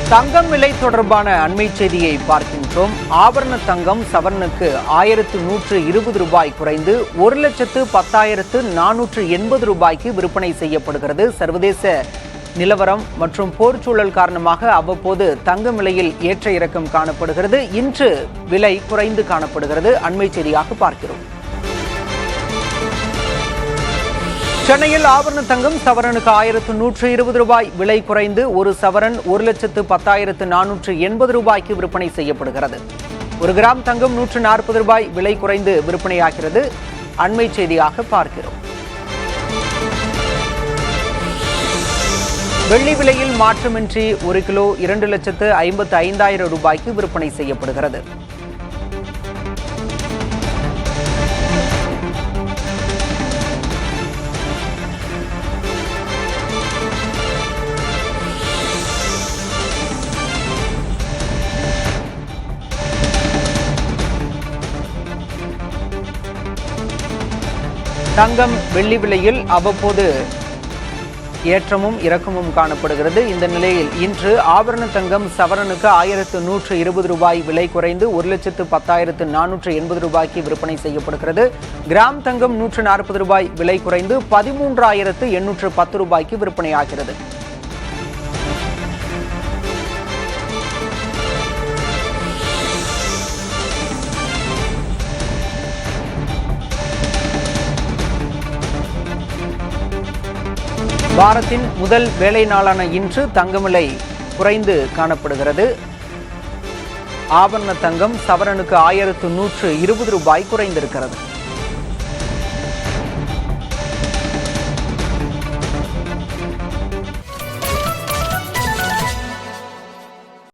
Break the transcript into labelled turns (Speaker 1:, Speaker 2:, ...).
Speaker 1: தங்கம் விலை தொடர்பான அண்மை செய்தியை பார்க்கின்றோம். ஆபரண தங்கம் சவரனுக்கு 1120 ரூபாய் குறைந்து 1,10,480 ரூபாய்க்கு விற்பனை செய்யப்படுகிறது. சர்வதேச நிலவரம் மற்றும் போர்ச்சூழல் காரணமாக அவ்வப்போது தங்கம் விலையில் ஏற்ற இறக்கம் காணப்படுகிறது. இன்று விலை குறைந்து காணப்படுகிறது. அண்மை செய்தியாக பார்க்கிறோம். சென்னையில் ஆபரண தங்கம் சவரனுக்கு 1120 ரூபாய் விலை குறைந்து ஒரு சவரன் 1,10,480 ரூபாய்க்கு விற்பனை செய்யப்படுகிறது. ஒரு கிராம் தங்கம் 140 ரூபாய் விலை குறைந்து விற்பனையாகிறது. அண்மை செய்தியாக பார்க்கிறோம். வெள்ளி விலையில் மாற்றமின்றி 1 கிலோ 2,55,000 ரூபாய்க்கு விற்பனை செய்யப்படுகிறது. தங்கம் வெள்ளி விலையில் அவ்வப்போது ஏற்றமும் இறக்கமும் காணப்படுகிறது. இந்த நிலையில் இன்று ஆபரண தங்கம் சவரனுக்கு 1120 ரூபாய் விலை குறைந்து 1,10,480 ரூபாய்க்கு விற்பனை செய்யப்படுகிறது. கிராம் தங்கம் 140 ரூபாய் விலை குறைந்து 13,810 ரூபாய்க்கு விற்பனையாகிறது. வாரத்தின் முதல் வேலை நாளான இன்று தங்கம் விலை குறைந்து காணப்படுகிறது. ஆபரண தங்கம் சவரனுக்கு 1120 ரூபாய் குறைந்திருக்கிறது.